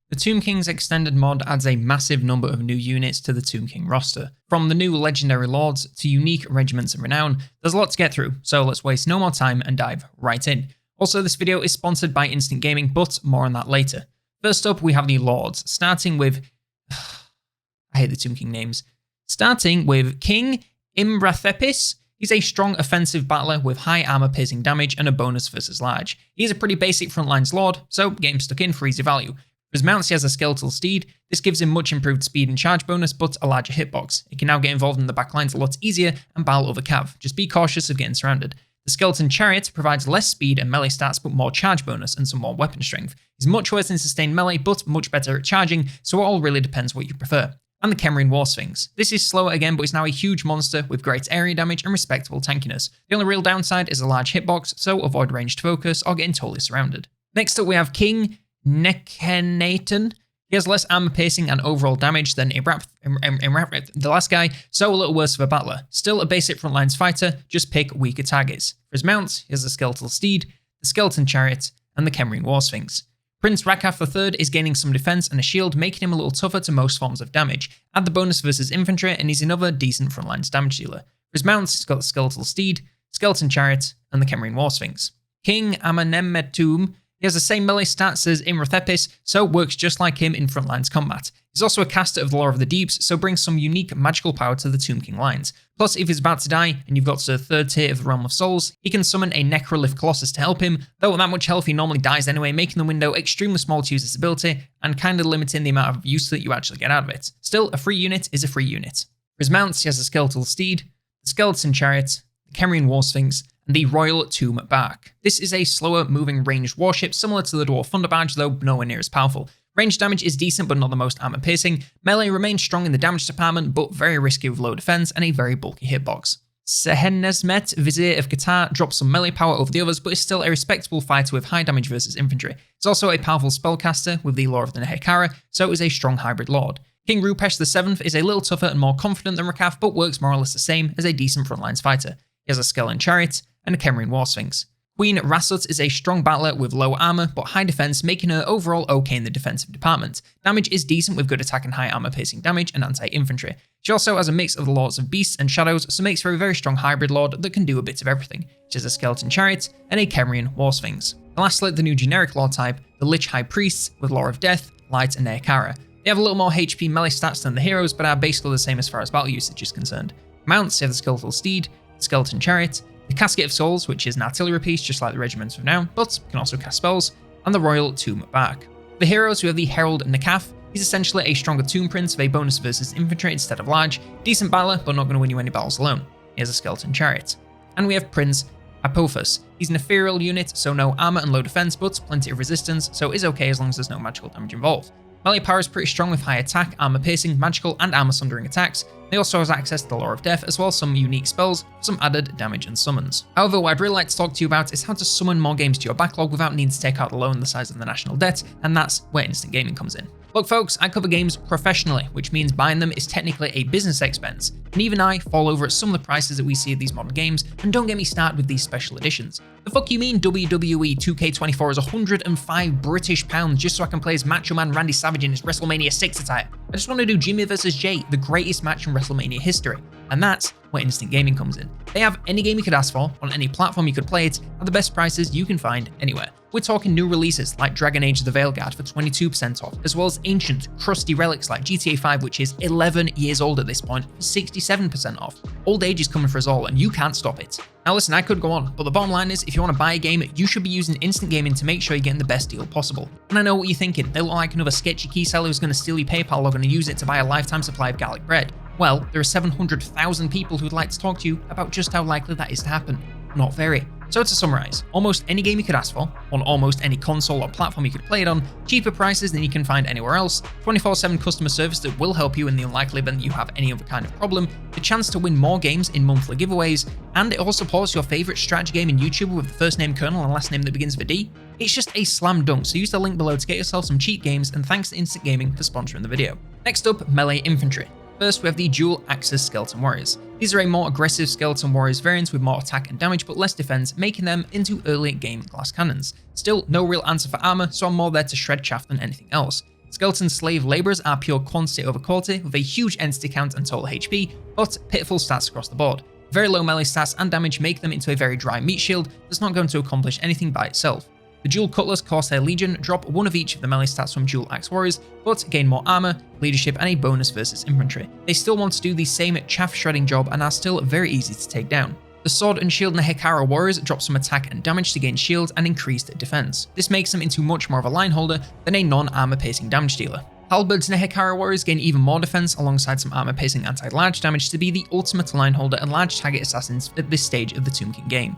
The Tomb King's extended mod adds a massive number of new units to the Tomb King roster. From the new legendary lords to unique Regiments of Renown, there's a lot to get through, so let's waste no more time and dive right in. Also, this video is sponsored by Instant Gaming, but more on that later. First up, we have the lords, starting with... I hate the Tomb King names. Starting with King Imbrathepis. He's a strong offensive battler with high armor piercing damage and a bonus versus large. He's a pretty basic frontlines lord, so get him stuck in for easy value. For his mounts, he has a skeletal steed. This gives him much improved speed and charge bonus, but a larger hitbox. He can now get involved in the backlines a lot easier and battle other cav. Just be cautious of getting surrounded. The skeleton chariot provides less speed and melee stats, but more charge bonus and some more weapon strength. He's much worse in sustained melee, but much better at charging, so it all really depends what you prefer. And the Cavalry War Sphinx. This is slower again, but is now a huge monster with great area damage and respectable tankiness. The only real downside is a large hitbox, so avoid ranged focus or getting totally surrounded. Next up we have King Nehekhara. He has less armor piercing and overall damage than the last guy, so a little worse of a battler. Still a basic frontlines fighter, just pick weaker targets. For his mounts, he has the skeletal steed, the skeleton chariot, and the Cavalry War Sphinx. Prince Rakath III is gaining some defense and a shield, making him a little tougher to most forms of damage. Add the bonus versus infantry, and he's another decent frontlines damage dealer. For his mounts, he's got the skeletal steed, skeleton chariot, and the Cavalry War Sphinx. King Amenemnetum. He has the same melee stats as Imbrathepis, so works just like him in frontlines combat. He's also a caster of the Lore of the Deeps, so brings some unique magical power to the Tomb King lines. Plus, if he's about to die, and you've got to the third tier of the Realm of Souls, he can summon a Necrolith Colossus to help him, though with that much health he normally dies anyway, making the window extremely small to use this ability, and kinda limiting the amount of use that you actually get out of it. Still, a free unit is a free unit. For his mounts, he has the skeletal steed, the skeleton chariot, the Cavalry War Sphinx, and the Royal Tomb Bark. This is a slower moving ranged warship similar to the Dwarf Thunderbadge, though nowhere near as powerful. Range damage is decent but not the most armor piercing. Melee remains strong in the damage department but very risky with low defense and a very bulky hitbox. Sehenesmet, Vizier of Qatar, drops some melee power over the others but is still a respectable fighter with high damage versus infantry. He's also a powerful spellcaster with the Lore of the Nehekhara, so is a strong hybrid lord. King Rupesh VII is a little tougher and more confident than Rakath but works more or less the same as a decent frontlines fighter. He has a skeleton chariot and a Cavalry War Sphinx. Queen Rasut is a strong battler with low armor but high defense, making her overall okay in the defensive department. Damage is decent with good attack and high armor piercing damage and anti-infantry. She also has a mix of the Lords of Beasts and Shadows, so makes her a very strong hybrid lord that can do a bit of everything. She has a skeleton chariot and a Cavalry War Sphinx. And lastly, the new generic lord type, the Lich High Priests with Lore of Death, Light, and Nehekhara. They have a little more HP melee stats than the heroes, but are basically the same as far as battle usage is concerned. Mounts have the skeletal steed, the skeleton chariot, the Casket of Souls, which is an artillery piece just like the Regiments of Renown, but can also cast spells, and the Royal Tomb Bark. The heroes, who have the Herald Nakath. He's essentially a stronger Tomb Prince with a bonus versus infantry instead of large, decent battler but not going to win you any battles alone. He has a skeleton chariot. And we have Prince Apophis. He's an ethereal unit, so no armor and low defense, but plenty of resistance, so is okay as long as there's no magical damage involved. Melee power is pretty strong with high attack, armor piercing, magical, and armor sundering attacks. He also has access to the Lore of Death, as well as some unique spells, some added damage and summons. However, what I'd really like to talk to you about is how to summon more games to your backlog without needing to take out a loan the size of the national debt, and that's where Instant Gaming comes in. Look folks, I cover games professionally, which means buying them is technically a business expense, and even I fall over at some of the prices that we see of these modern games, and don't get me started with these special editions. The fuck you mean WWE 2K24 is £105 just so I can play as Macho Man Randy Savage in his WrestleMania 6 attire? I just want to do Jimmy vs Jay, the greatest match in WrestleMania history, and that's where Instant Gaming comes in. They have any game you could ask for, on any platform you could play it, at the best prices you can find anywhere. We're talking new releases like Dragon Age the Veilguard for 22% off, as well as ancient, crusty relics like GTA 5, which is 11 years old at this point, for 67% off. Old age is coming for us all, and you can't stop it. Now listen, I could go on, but the bottom line is, if you want to buy a game, you should be using Instant Gaming to make sure you're getting the best deal possible. And I know what you're thinking, they look like another sketchy key seller who's going to steal your PayPal or going to use it to buy a lifetime supply of garlic bread. Well, there are 700,000 people who'd like to talk to you about just how likely that is to happen. Not very. So to summarize, almost any game you could ask for, on almost any console or platform you could play it on, cheaper prices than you can find anywhere else, 24/7 customer service that will help you in the unlikely event that you have any other kind of problem, the chance to win more games in monthly giveaways, and it all supports your favorite strategy game in YouTube with the first name Colonel and last name that begins with a D. It's just a slam dunk, so use the link below to get yourself some cheap games, and thanks to Instant Gaming for sponsoring the video. Next up, Melee Infantry. First, we have the Dual Axis Skeleton Warriors. These are a more aggressive Skeleton Warriors variant with more attack and damage but less defense, making them into early game glass cannons. Still, no real answer for armor, so I'm more there to shred chaff than anything else. Skeleton slave labourers are pure quantity over quality, with a huge entity count and total HP, but pitiful stats across the board. Very low melee stats and damage make them into a very dry meat shield that's not going to accomplish anything by itself. The dual cutlass Corsair Legion drop one of each of the melee stats from dual axe warriors, but gain more armor, leadership, and a bonus versus infantry. They still want to do the same chaff shredding job and are still very easy to take down. The sword and shield Nehekhara warriors drop some attack and damage to gain shield and increased defense. This makes them into much more of a line holder than a non-armor piercing damage dealer. Halberds Nehekhara warriors gain even more defense alongside some armor piercing anti-large damage to be the ultimate line holder and large target assassins at this stage of the Tomb King game.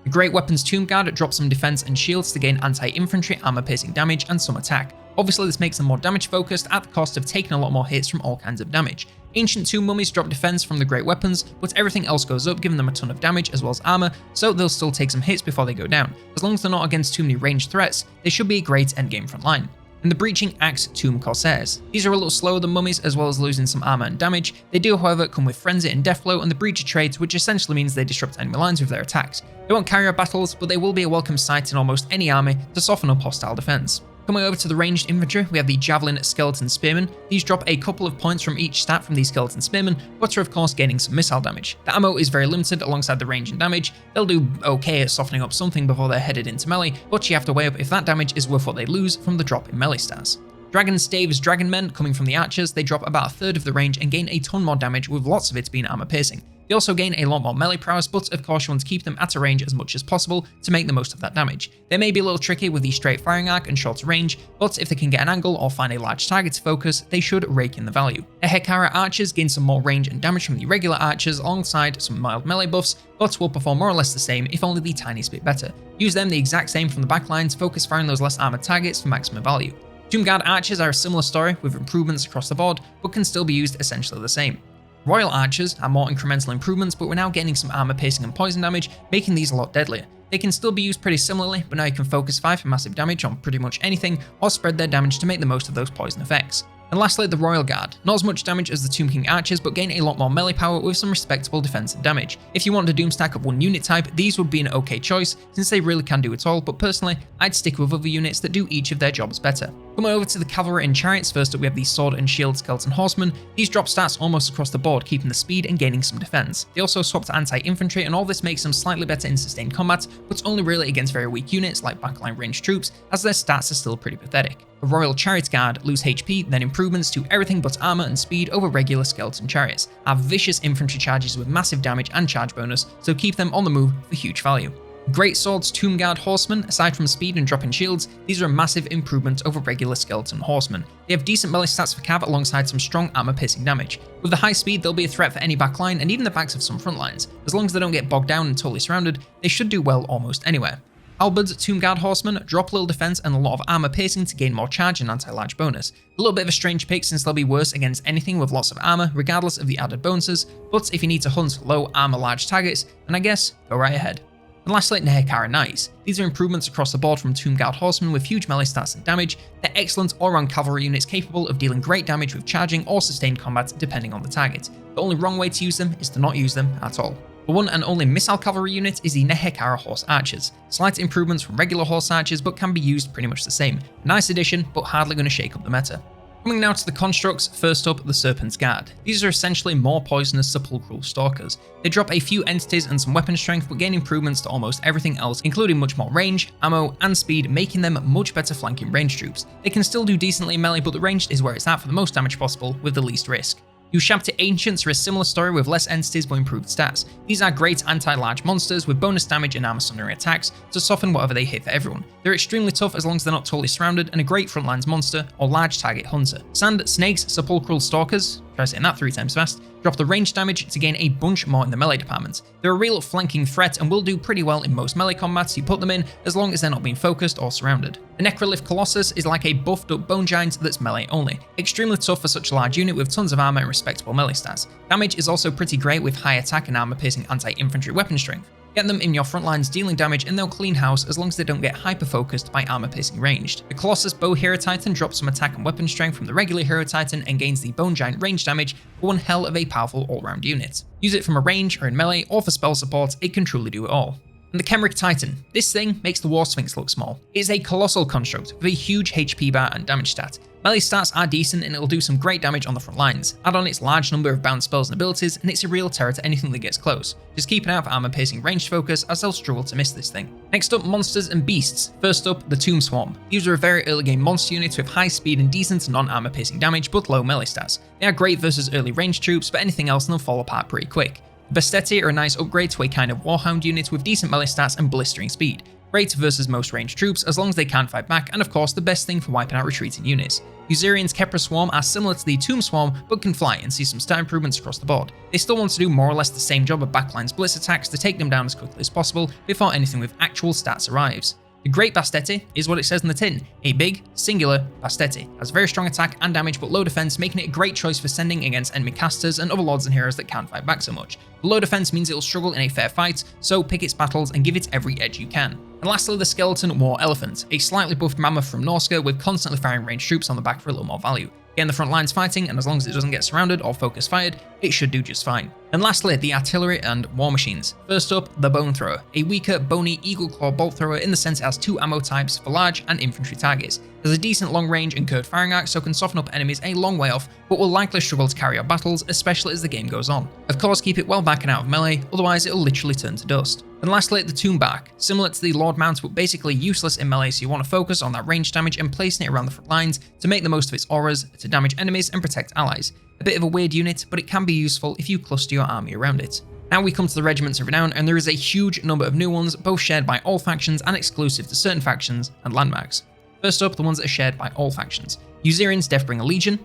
The Great Weapons Tomb Guard drop some defense and shields to gain anti-infantry armor piercing damage and some attack. Obviously this makes them more damage focused at the cost of taking a lot more hits from all kinds of damage. Ancient Tomb Mummies drop defense from the Great Weapons, but everything else goes up, giving them a ton of damage as well as armor, so they'll still take some hits before they go down. As long as they're not against too many ranged threats, they should be a great endgame frontline. And the Breaching Axe Tomb Corsairs. These are a little slower than mummies as well as losing some armor and damage. They do however come with Frenzy and Deathblow and the Breacher traits, which essentially means they disrupt enemy lines with their attacks. They won't carry out battles, but they will be a welcome sight in almost any army to soften up hostile defense. Coming over to the ranged infantry, we have the Javelin Skeleton Spearmen. These drop a couple of points from each stat from these Skeleton Spearmen, but are of course gaining some missile damage. The ammo is very limited alongside the range and damage. They'll do okay at softening up something before they're headed into melee, but you have to weigh up if that damage is worth what they lose from the drop in melee stats. Dragon Staves Dragon Men, coming from the archers, they drop about a third of the range and gain a ton more damage, with lots of it being armor piercing. They also gain a lot more melee prowess, but of course you want to keep them at a range as much as possible to make the most of that damage. They may be a little tricky with the straight firing arc and shorter range, but if they can get an angle or find a large target to focus, they should rake in the value. Nehekhara archers gain some more range and damage from the regular archers alongside some mild melee buffs, but will perform more or less the same if only the tiniest bit better. Use them the exact same from the backline to focus firing those less armored targets for maximum value. Tomb Guard archers are a similar story with improvements across the board, but can still be used essentially the same. Royal archers have more incremental improvements, but we're now gaining some armor piercing and poison damage, making these a lot deadlier. They can still be used pretty similarly, but now you can focus 5 for massive damage on pretty much anything, or spread their damage to make the most of those poison effects. And lastly, the Royal Guard. Not as much damage as the Tomb King archers, but gain a lot more melee power with some respectable defense and damage. If you want to doom stack up one unit type, these would be an okay choice, since they really can do it all, but personally, I'd stick with other units that do each of their jobs better. Coming over to the Cavalry and Chariots, first up we have the Sword and Shield Skeleton Horsemen. These drop stats almost across the board, keeping the speed and gaining some defense. They also swap to anti-infantry, and all this makes them slightly better in sustained combat, but only really against very weak units like backline ranged troops, as their stats are still pretty pathetic. The Royal Chariot Guard lose HP, then improvements to everything but armor and speed over regular skeleton chariots, have vicious infantry charges with massive damage and charge bonus, so keep them on the move for huge value. Great Swords Tomb Guard Horsemen, aside from speed and dropping shields, these are a massive improvement over regular skeleton horsemen. They have decent melee stats for cav alongside some strong armor piercing damage. With the high speed, they'll be a threat for any backline and even the backs of some front lines. As long as they don't get bogged down and totally surrounded, they should do well almost anywhere. Halberds Tomb Guard Horsemen drop a little defense and a lot of armor piercing to gain more charge and anti-large bonus. A little bit of a strange pick since they'll be worse against anything with lots of armor regardless of the added bonuses, but if you need to hunt low armor large targets, then I guess go right ahead. And lastly, Nehekhara Knights. These are improvements across the board from Tomb Guard Horsemen with huge melee stats and damage. They're excellent all-round cavalry units capable of dealing great damage with charging or sustained combat depending on the target. The only wrong way to use them is to not use them at all. The one and only missile cavalry unit is the Nehekhara Horse Archers. Slight improvements from regular horse archers, but can be used pretty much the same. A nice addition, but hardly going to shake up the meta. Coming now to the constructs, first up the Serpent's Guard. These are essentially more poisonous sepulchral stalkers. They drop a few entities and some weapon strength, but gain improvements to almost everything else, including much more range, ammo, and speed, making them much better flanking range troops. They can still do decently in melee, but the ranged is where it's at for the most damage possible with the least risk. Ushabti Ancients are a similar story with less entities but improved stats. These are great anti-large monsters with bonus damage and armor sundering attacks to soften whatever they hit for everyone. They're extremely tough as long as they're not totally surrounded, and a great frontlines monster or large target hunter. Sand Snakes Sepulchral Stalkers, try saying that 3 times fast, drop the range damage to gain a bunch more in the melee department. They're a real flanking threat and will do pretty well in most melee combats you put them in, as long as they're not being focused or surrounded. The Necrolith Colossus is like a buffed up bone giant that's melee only. Extremely tough for such a large unit with tons of armor and respectable melee stats. Damage is also pretty great with high attack and armor piercing anti-infantry weapon strength. Get them in your front lines dealing damage and they'll clean house as long as they don't get hyper-focused by armor piercing ranged. The Colossus Bow Hero Titan drops some attack and weapon strength from the regular Hero Titan and gains the Bone Giant range damage for one hell of a powerful all-round unit. Use it from a range or in melee or for spell support, it can truly do it all. And the Khemric Titan. This thing makes the War Sphinx look small. It is a colossal construct with a huge HP bar and damage stat. Melee stats are decent and it'll do some great damage on the front lines. Add on its large number of bound spells and abilities and it's a real terror to anything that gets close. Just keep an eye out for armor piercing ranged focus as they'll struggle to miss this thing. Next up, monsters and beasts. First up, the Tomb Swarm. These are a very early game monster unit with high speed and decent non-armor piercing damage but low melee stats. They are great versus early ranged troops, but anything else and they'll fall apart pretty quick. The Bestetti are a nice upgrade to a kind of Warhound unit with decent melee stats and blistering speed. Great versus most ranged troops as long as they can fight back, and of course the best thing for wiping out retreating units. Uzirian's Kepra Swarm are similar to the Tomb Swarm but can fly and see some stat improvements across the board. They still want to do more or less the same job of backlines blitz attacks to take them down as quickly as possible before anything with actual stats arrives. The Great Bestetti is what it says in the tin, a big, singular Bestetti. Has very strong attack and damage but low defense, making it a great choice for sending against enemy casters and other lords and heroes that can't fight back so much. The low defense means it'll struggle in a fair fight, so pick its battles and give it every edge you can. And lastly, the Skeleton War Elephant, a slightly buffed mammoth from Norska with constantly firing ranged troops on the back for a little more value. Get in the front lines fighting, and as long as it doesn't get surrounded or focus fired, it should do just fine. And lastly, the artillery and war machines. First up, the Bone Thrower, a weaker, bony eagle claw bolt thrower in the sense it has two ammo types for large and infantry targets. Has a decent long range and curved firing arc, so can soften up enemies a long way off, but will likely struggle to carry out battles, especially as the game goes on. Of course, keep it well back and out of melee, otherwise it'll literally turn to dust. And lastly, the Tomb Bark, similar to the Lord Mount but basically useless in melee, so you want to focus on that range damage and placing it around the front lines to make the most of its auras to damage enemies and protect allies. A bit of a weird unit, but it can be useful if you cluster your army around it. Now we come to the Regiments of Renown, and there is a huge number of new ones, both shared by all factions and exclusive to certain factions and landmarks. First up, the ones that are shared by all factions. Uzirian's Deathbringer Legion,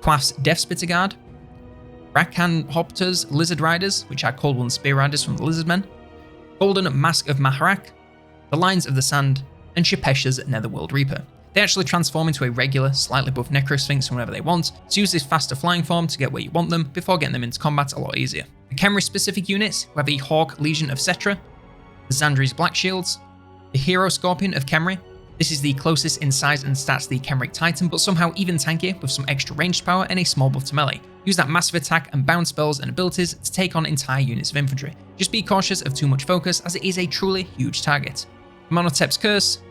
Quaff's Deathspitter Guard, Rakanhopter's Lizard Riders, which are Cold One Spear Riders from the Lizardmen, Golden Mask of Maharak, the Lions of the Sand, and Shepesh's Netherworld Reaper. They actually transform into a regular, slightly buffed Necrosphinx whenever they want, so use this faster flying form to get where you want them before getting them into combat a lot easier. The Khemri specific units, we have the Hawk Legion of Cetra, the Xandri's Black Shields, the Hero Scorpion of Khemri. This is the closest in size and stats to the Khemric Titan, but somehow even tankier with some extra ranged power and a small buff to melee. Use that massive attack and bound spells and abilities to take on entire units of infantry. Just be cautious of too much focus as it is a truly huge target. Monotep's Curse,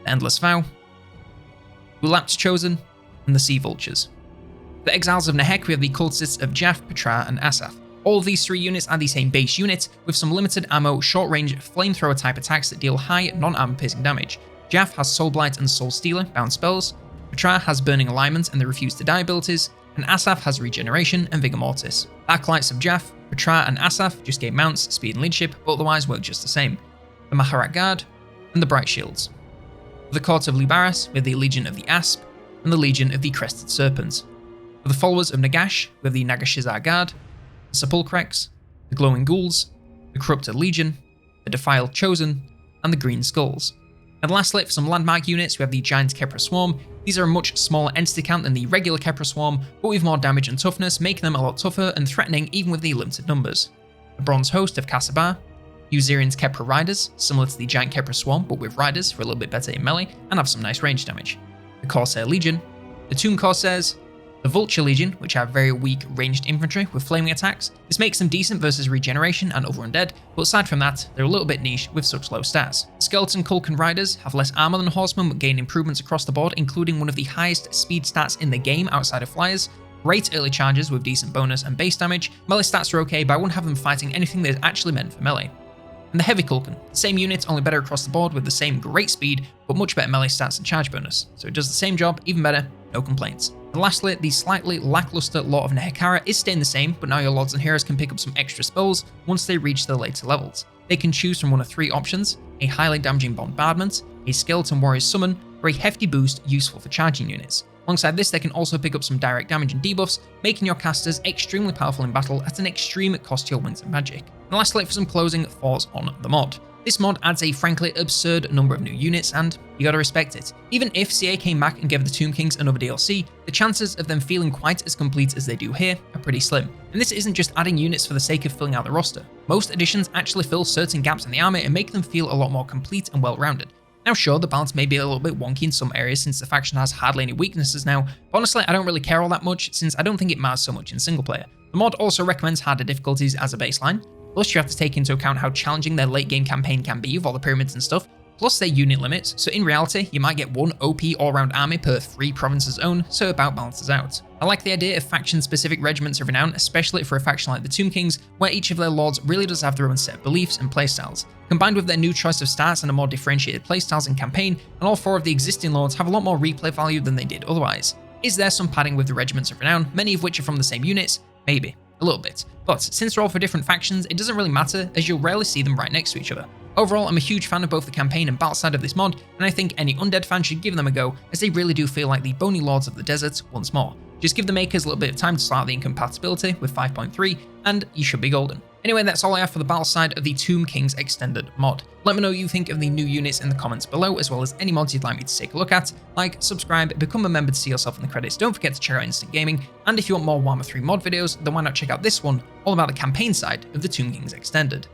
the Endless Vow, Ulap's Chosen, and the Sea Vultures. The Exiles of Nehek, we have the Cultists of Jaff, Petra, and Asaph. All of these three units are the same base unit, with some limited ammo, short-range, flamethrower type attacks that deal high non-armor piercing damage. Jaff has Soul Blight and Soul Stealer bound spells, Petra has Burning Alignment and the Refuse to Die abilities, and Asaph has Regeneration and Vigor Mortis. Acolytes of Jaff, Petra, and Asaph just gain mounts, speed, and leadership, but otherwise work just the same. The Maharak Guard, and the Bright Shields. For the Court of Libaras, we have the Legion of the Asp, and the Legion of the Crested Serpents. For the followers of Nagash, we have the Nagashizar Guard, the Sepulchrex, the Glowing Ghouls, the Corrupted Legion, the Defiled Chosen, and the Green Skulls. And lastly, for some landmark units, we have the Giant Kepra Swarm. These are a much smaller entity count than the regular Kepra Swarm, but with more damage and toughness, making them a lot tougher and threatening even with the limited numbers. The Bronze Host of Kassabar, Uzirian's Kepra Riders, similar to the Giant Kepra Swarm, but with riders for a little bit better in melee, and have some nice range damage. The Corsair Legion, the Tomb Corsairs, the Vulture Legion, which have very weak ranged infantry with flaming attacks. This makes them decent versus regeneration and other undead, but aside from that, they're a little bit niche with such low stats. Skeleton Kulkan Riders have less armor than horsemen but gain improvements across the board, including one of the highest speed stats in the game outside of flyers. Great early charges with decent bonus and base damage. Melee stats are okay, but I wouldn't have them fighting anything that is actually meant for melee. And the Heavy Kulkan, the same unit, only better across the board with the same great speed, but much better melee stats and charge bonus. So it does the same job, even better, no complaints. And lastly, the slightly lackluster Lord of Nehekhara is staying the same, but now your lords and heroes can pick up some extra spells once they reach the later levels. They can choose from one of three options: a highly damaging bombardment, a skeleton warrior summon, or a hefty boost useful for charging units. Alongside this, they can also pick up some direct damage and debuffs, making your casters extremely powerful in battle at an extreme cost to your winter magic. And lastly, for some closing thoughts on the mod. This mod adds a frankly absurd number of new units, and you gotta respect it. Even if CA came back and gave the Tomb Kings another DLC, the chances of them feeling quite as complete as they do here are pretty slim. And this isn't just adding units for the sake of filling out the roster. Most additions actually fill certain gaps in the army and make them feel a lot more complete and well-rounded. Now sure, the balance may be a little bit wonky in some areas since the faction has hardly any weaknesses now, but honestly I don't really care all that much since I don't think it matters so much in single player. The mod also recommends harder difficulties as a baseline, plus you have to take into account how challenging their late game campaign can be with all the pyramids and stuff, plus their unit limits, so in reality, you might get one OP all-round army per 3 provinces owned, so it about balances out. I like the idea of faction-specific regiments of renown, especially for a faction like the Tomb Kings, where each of their lords really does have their own set of beliefs and playstyles. Combined with their new choice of stats and a more differentiated playstyles in campaign, and all 4 of the existing lords have a lot more replay value than they did otherwise. Is there some padding with the regiments of renown, many of which are from the same units? Maybe. A little bit. But since they're all for different factions, it doesn't really matter, as you'll rarely see them right next to each other. Overall, I'm a huge fan of both the campaign and battle side of this mod, and I think any undead fan should give them a go, as they really do feel like the bony lords of the desert once more. Just give the makers a little bit of time to sort out the incompatibility with 5.3, and you should be golden. Anyway, that's all I have for the battle side of the Tomb Kings extended mod. Let me know what you think of the new units in the comments below, as well as any mods you'd like me to take a look at. Like, subscribe, become a member to see yourself in the credits, don't forget to check out Instant Gaming, and if you want more Warhammer 3 mod videos, then why not check out this one, all about the campaign side of the Tomb Kings extended.